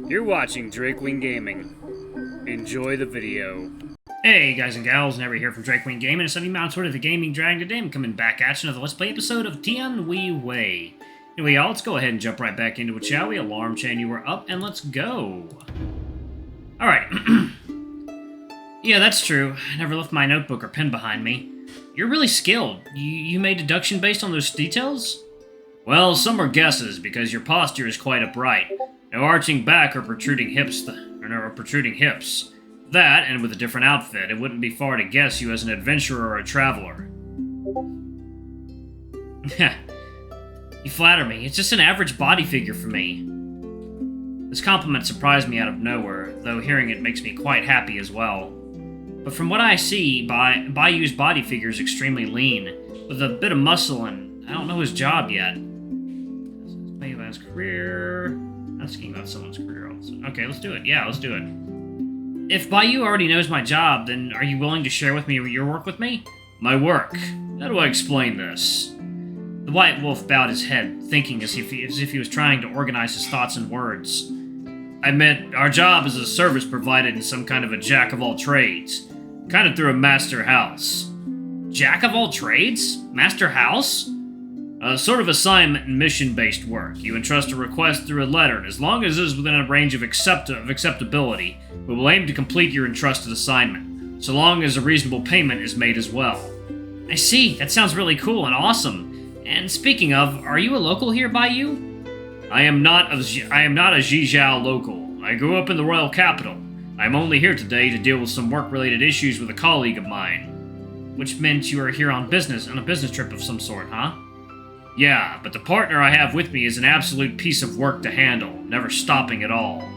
You're watching Drakewing Gaming. Enjoy the video. Hey guys and gals, Never here from Drakewing Gaming, and Sunny Mount of the Gaming Dragon. Today I'm coming back at you another Let's Play episode of Tian He Hui. Anyway, y'all, let's go ahead and jump right back into it, shall we? Alarm chain, you were up, and let's go. Alright. Yeah, that's true. I never left my notebook or pen behind me. You're really skilled. You made deduction based on those details? Well, some are guesses, because your posture is quite upright. No arching back or protruding hips. That, and with a different outfit, it wouldn't be far to guess you as an adventurer or a traveler. You flatter me. It's just an average body figure for me. This compliment surprised me out of nowhere, though hearing it makes me quite happy as well. But from what I see, Bai Yu's body figure is extremely lean, with a bit of muscle, and I don't know his job yet. Maybe his career... Asking about someone's career also. Okay, let's do it. Yeah, let's do it. If Bai Yu already knows my job, then are you willing to share with me your work with me? My work? How do I explain this? The White Wolf bowed his head, thinking as if he was trying to organize his thoughts and words. I meant, our job is a service provided in some kind of a jack-of-all-trades. Kind of through a master house. Jack-of-all-trades? Master house? Sort of assignment and mission-based work. You entrust a request through a letter, and as long as it is within a range of acceptability, we will aim to complete your entrusted assignment, so long as a reasonable payment is made as well. I see. That sounds really cool and awesome. And speaking of, are you a local here, Bai Yu? I am not a Zhizhao local. I grew up in the royal capital. I am only here today to deal with some work-related issues with a colleague of mine. Which meant you are here on a business trip of some sort, huh? Yeah, but the partner I have with me is an absolute piece of work to handle, never stopping at all.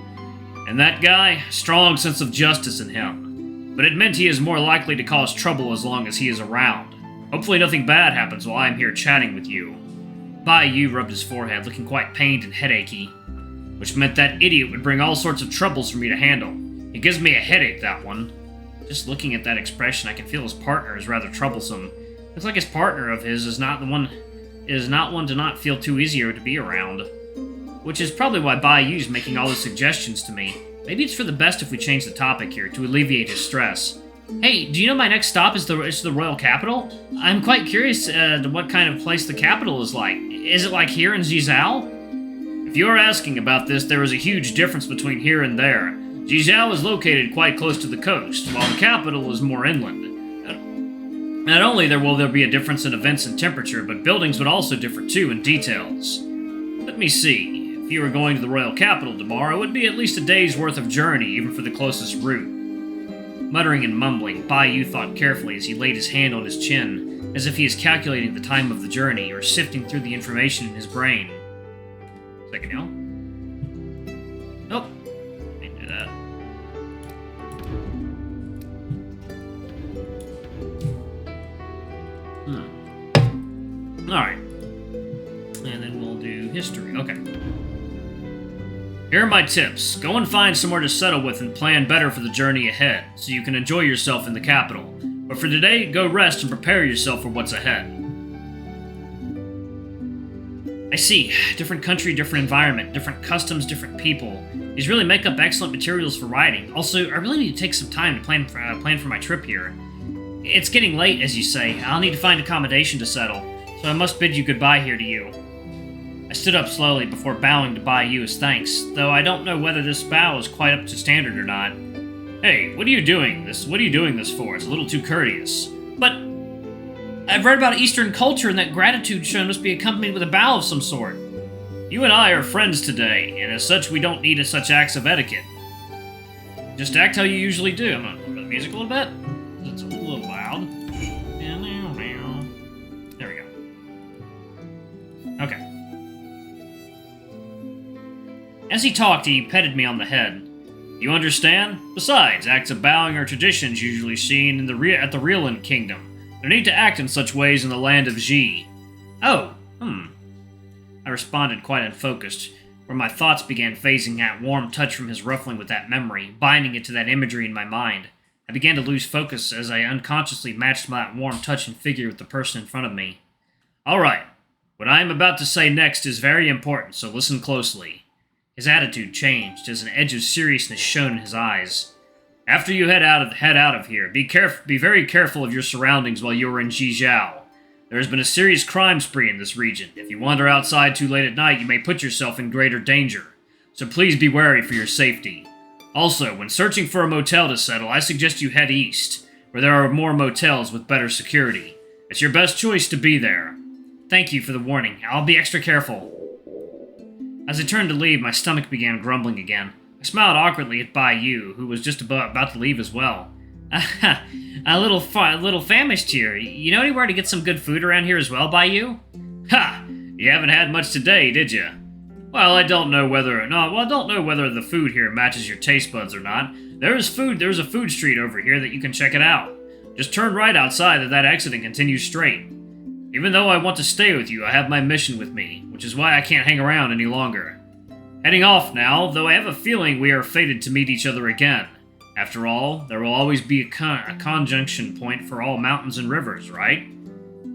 And that guy, strong sense of justice in him. But it meant he is more likely to cause trouble as long as he is around. Hopefully nothing bad happens while I am here chatting with you. Bai Yu rubbed his forehead, looking quite pained and headachy. Which meant that idiot would bring all sorts of troubles for me to handle. It gives me a headache, that one. Just looking at that expression, I can feel his partner is rather troublesome. Looks like his partner of his is not one to not feel too easier to be around. Which is probably why Bai Yu's making all the suggestions to me. Maybe it's for the best if we change the topic here, to alleviate his stress. Hey, do you know my next stop is the royal capital? I'm quite curious to what kind of place the capital is like. Is it like here in Zhizhao? If you're asking about this, there is a huge difference between here and there. Zhizhao is located quite close to the coast, while the capital is more inland. Not only will there be a difference in events and temperature, but buildings would also differ too in details. Let me see. If you were going to the royal capital tomorrow, it would be at least a day's worth of journey, even for the closest route. Muttering and mumbling, Bai Yu thought carefully as he laid his hand on his chin, as if he is calculating the time of the journey or sifting through the information in his brain. Second, y'all. Nope. Can't do that. Alright. And then we'll do history. Okay. Here are my tips. Go and find somewhere to settle with and plan better for the journey ahead, so you can enjoy yourself in the capital. But for today, go rest and prepare yourself for what's ahead. I see. Different country, different environment, different customs, different people. These really make up excellent materials for writing. Also, I really need to take some time to plan for my trip here. It's getting late, as you say. I'll need to find accommodation to settle, so I must bid you goodbye here to you. I stood up slowly before bowing to Bai Yu as thanks, though I don't know whether this bow is quite up to standard or not. Hey, what are you doing this for? It's a little too courteous. But I've read about Eastern culture and that gratitude shown must be accompanied with a bow of some sort. You and I are friends today, and as such we don't need such acts of etiquette. Just act how you usually do. I'm gonna lower the music a little bit. It's a little loud. There we go. Okay. As he talked, he petted me on the head. You understand? Besides, acts of bowing are traditions usually seen at the Reelan Kingdom. No need to act in such ways in the land of Xi. Oh, I responded quite unfocused, where my thoughts began phasing that warm touch from his ruffling with that memory, binding it to that imagery in my mind. I began to lose focus as I unconsciously matched that warm touch and figure with the person in front of me. All right. What I am about to say next is very important, so listen closely. His attitude changed as an edge of seriousness shone in his eyes. After you head out of here, be very careful of your surroundings while you are in Jizhou. There has been a serious crime spree in this region. If you wander outside too late at night, you may put yourself in greater danger. So please be wary for your safety. Also, when searching for a motel to settle, I suggest you head east, where there are more motels with better security. It's your best choice to be there. Thank you for the warning. I'll be extra careful. As I turned to leave, my stomach began grumbling again. I smiled awkwardly at Bai Yu, who was just about to leave as well. A little famished here. You know anywhere to get some good food around here as well, Bai Yu? Ha! You haven't had much today, did you? Well, I don't know whether the food here matches your taste buds or not. There's a food street over here that you can check it out. Just turn right outside of that exit and continue straight. Even though I want to stay with you, I have my mission with me, which is why I can't hang around any longer. Heading off now, though I have a feeling we are fated to meet each other again. After all, there will always be a conjunction point for all mountains and rivers, right?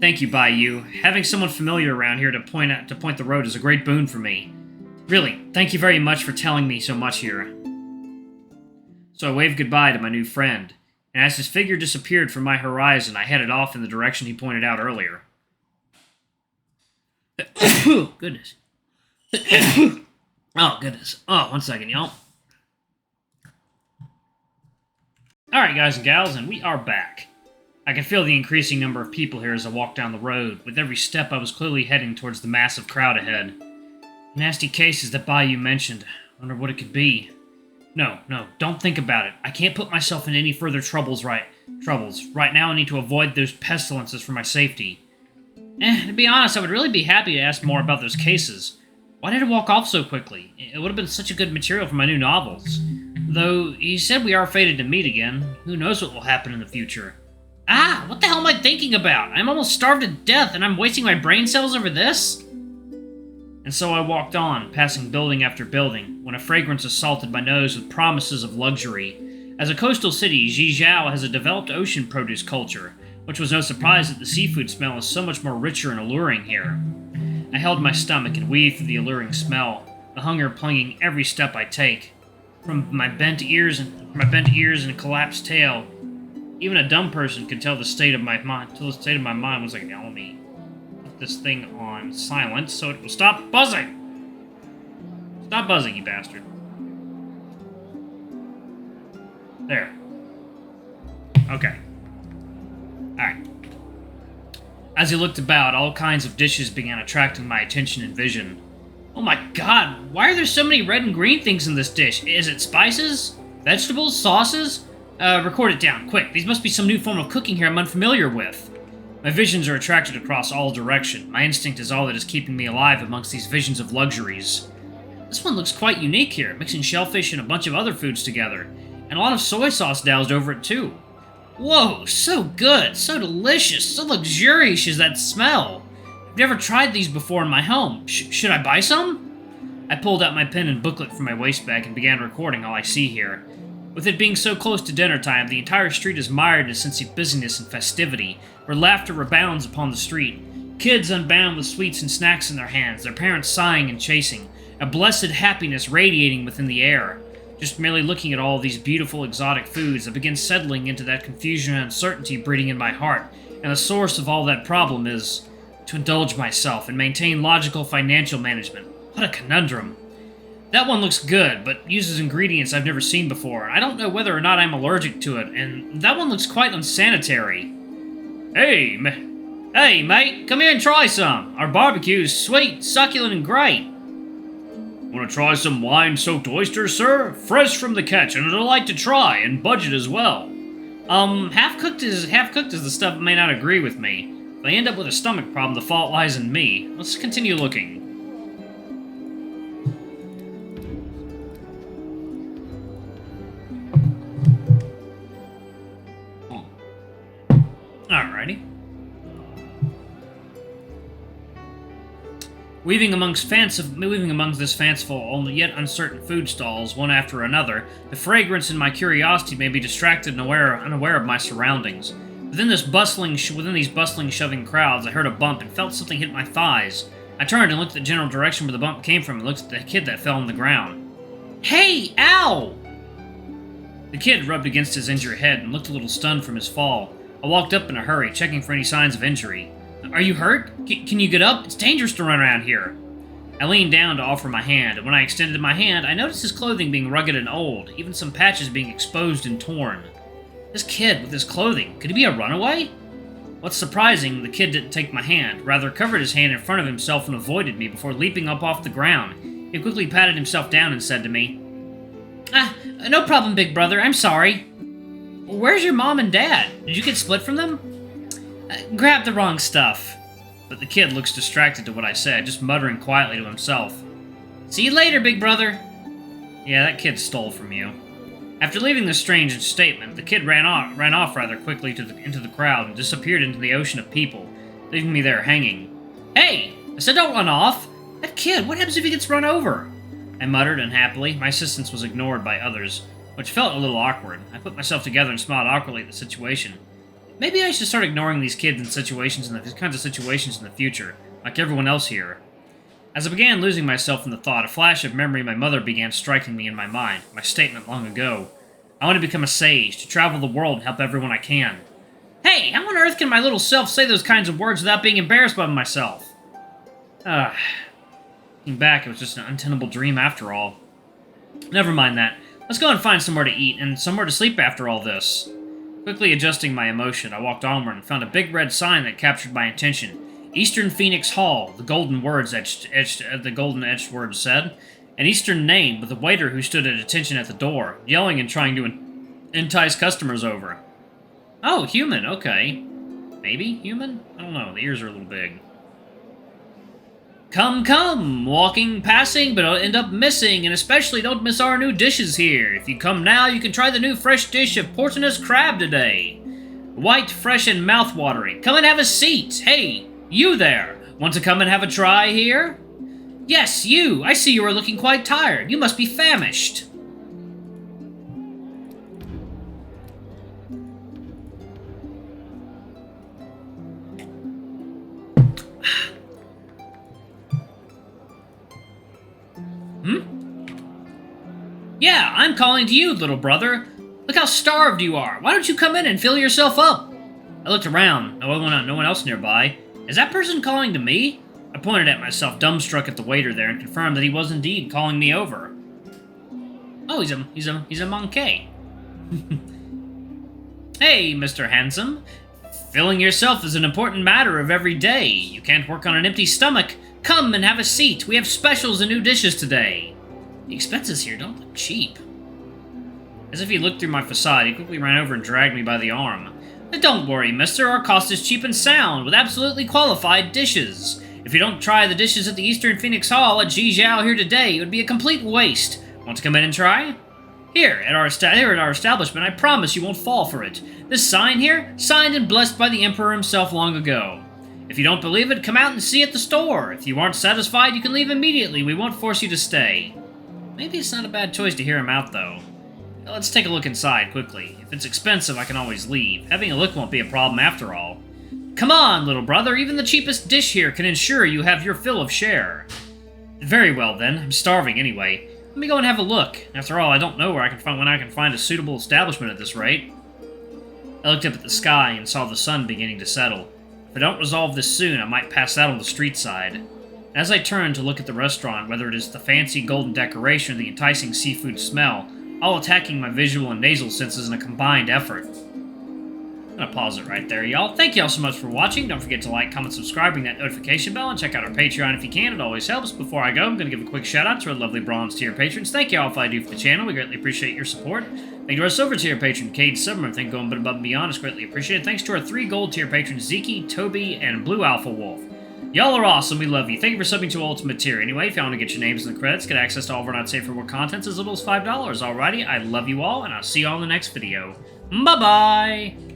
Thank you, Bai Yu. Having someone familiar around here to point the road is a great boon for me. Really, thank you very much for telling me so much here. So I waved goodbye to my new friend, and as his figure disappeared from my horizon, I headed off in the direction he pointed out earlier. Goodness. Oh, goodness. Oh, 1 second, y'all. Alright, guys and gals, and we are back. I could feel the increasing number of people here as I walked down the road. With every step, I was clearly heading towards the massive crowd ahead. Nasty cases that Bai Yu mentioned. I wonder what it could be. No, don't think about it. I can't put myself in any further troubles. Right now I need to avoid those pestilences for my safety. To be honest, I would really be happy to ask more about those cases. Why did it walk off so quickly? It would have been such a good material for my new novels. Though, he said we are fated to meet again. Who knows what will happen in the future? Ah, what the hell am I thinking about? I'm almost starved to death and I'm wasting my brain cells over this? And so I walked on, passing building after building, when a fragrance assaulted my nose with promises of luxury. As a coastal city, Jizhou has a developed ocean produce culture, which was no surprise that the seafood smell is so much more richer and alluring here. I held my stomach and weaved for the alluring smell, the hunger plunging every step I take. From my bent ears and collapsed tail, even a dumb person could tell the state of my mind. Was like, now let me put this thing on silent so it will stop buzzing. Stop buzzing, you bastard. There. Okay. Alright. As I looked about, all kinds of dishes began attracting my attention and vision. Oh my god, why are there so many red and green things in this dish? Is it spices? Vegetables? Sauces? Record it down, quick. These must be some new form of cooking here I'm unfamiliar with. My visions are attracted across all direction. My instinct is all that is keeping me alive amongst these visions of luxuries. This one looks quite unique here, mixing shellfish and a bunch of other foods together. And a lot of soy sauce doused over it too. Whoa, so good, so delicious, so luxurious is that smell. I've never tried these before in my home. Should I buy some? I pulled out my pen and booklet from my waist bag and began recording all I see here. With it being so close to dinner time, the entire street is mired in a sense of busyness and festivity, where laughter rebounds upon the street. Kids unbound with sweets and snacks in their hands, their parents sighing and chasing, a blessed happiness radiating within the air. Just merely looking at all these beautiful exotic foods, I begin settling into that confusion and uncertainty breeding in my heart, and the source of all that problem is to indulge myself and maintain logical financial management. What a conundrum. That one looks good, but uses ingredients I've never seen before. I don't know whether or not I'm allergic to it, and that one looks quite unsanitary. Hey, mate, come here and try some. Our barbecue is sweet, succulent, and great. Want to try some wine-soaked oysters, sir? Fresh from the catch, and a delight to try, and budget as well. Half-cooked is the stuff that may not agree with me. If I end up with a stomach problem, the fault lies in me. Let's continue looking. Alrighty. Weaving amongst this fanciful, yet uncertain food stalls, one after another, the fragrance and my curiosity made me distracted and unaware of my surroundings. Within these bustling, shoving crowds, I heard a bump and felt something hit my thighs. I turned and looked at the general direction where the bump came from and looked at the kid that fell on the ground. Hey, ow! The kid rubbed against his injured head and looked a little stunned from his fall. I walked up in a hurry, checking for any signs of injury. Are you hurt? Can you get up? It's dangerous to run around here. I leaned down to offer my hand, and when I extended my hand, I noticed his clothing being rugged and old, even some patches being exposed and torn. This kid with his clothing, could he be a runaway? What's surprising, the kid didn't take my hand, rather covered his hand in front of himself and avoided me before leaping up off the ground. He quickly patted himself down and said to me, no problem, big brother, I'm sorry. Where's your mom and dad? Did you get split from them? Grabbed the wrong stuff. But the kid looks distracted to what I said, just muttering quietly to himself. See you later, big brother. Yeah, that kid stole from you. After leaving this strange statement, the kid ran off rather quickly into the crowd and disappeared into the ocean of people, leaving me there hanging. Hey! I said don't run off! That kid, what happens if he gets run over? I muttered unhappily. My assistance was ignored by others, which felt a little awkward. I put myself together and smiled awkwardly at the situation. Maybe I should start ignoring these kids and these kinds of situations in the future, like everyone else here. As I began losing myself in the thought, a flash of memory of my mother began striking me in my mind, my statement long ago. I want to become a sage, to travel the world and help everyone I can. Hey, how on earth can my little self say those kinds of words without being embarrassed by myself? Looking back, it was just an untenable dream after all. Never mind that. Let's go and find somewhere to eat and somewhere to sleep after all this. Quickly adjusting my emotion, I walked onward and found a big red sign that captured my attention. Eastern Phoenix Hall, the golden etched words said. An Eastern name with a waiter who stood at attention at the door, yelling and trying to entice customers over. Oh, human, okay. Maybe human? I don't know, the ears are a little big. Come, come, walking, passing, but don't end up missing, and especially don't miss our new dishes here. If you come now, you can try the new fresh dish of Portinous crab today. White, fresh, and mouth-watering. Come and have a seat. Hey, you there. Want to come and have a try here? Yes, you. I see you are looking quite tired. You must be famished. Yeah, I'm calling to you, little brother. Look how starved you are. Why don't you come in and fill yourself up? I looked around. No one else nearby. Is that person calling to me? I pointed at myself, dumbstruck at the waiter there, and confirmed that he was indeed calling me over. Oh, he's a monkey. Hey, Mr. Handsome. Filling yourself is an important matter of every day. You can't work on an empty stomach. Come and have a seat. We have specials and new dishes today. The expenses here don't look cheap. As if he looked through my facade, he quickly ran over and dragged me by the arm. Don't worry, mister. Our cost is cheap and sound, with absolutely qualified dishes. If you don't try the dishes at the Eastern Phoenix Hall at Jijiao here today, it would be a complete waste. Want to come in and try? Here at our establishment, I promise you won't fall for it. This sign here, signed and blessed by the Emperor himself long ago. If you don't believe it, come out and see at the store. If you aren't satisfied, you can leave immediately. We won't force you to stay. Maybe it's not a bad choice to hear him out, though. Now, let's take a look inside, quickly. If it's expensive, I can always leave. Having a look won't be a problem after all. Come on, little brother. Even the cheapest dish here can ensure you have your fill of share. Very well, then. I'm starving anyway. Let me go and have a look. After all, I don't know when I can find a suitable establishment at this rate. I looked up at the sky and saw the sun beginning to settle. If I don't resolve this soon, I might pass out on the street side. As I turned to look at the restaurant, whether it is the fancy golden decoration or the enticing seafood smell, all attacking my visual and nasal senses in a combined effort. I'm gonna pause it right there, y'all. Thank y'all so much for watching. Don't forget to like, comment, subscribe, ring that notification bell, and check out our Patreon if you can. It always helps. Before I go, I'm gonna give a quick shout out to our lovely bronze tier patrons. Thank y'all if I do for the channel. We greatly appreciate your support. Thank you to our silver tier patron, Cade Summer. Thank you going above and beyond. It's greatly appreciated. Thanks to our 3 gold tier patrons, Zeke, Toby, and Blue Alpha Wolf. Y'all are awesome. We love you. Thank you for subbing to Ultimate Tier. Anyway, if y'all want to get your names in the credits, get access to all of our Not Safe for Work contents as little as $5. Alrighty, I love you all, and I'll see you all in the next video. Bye-bye!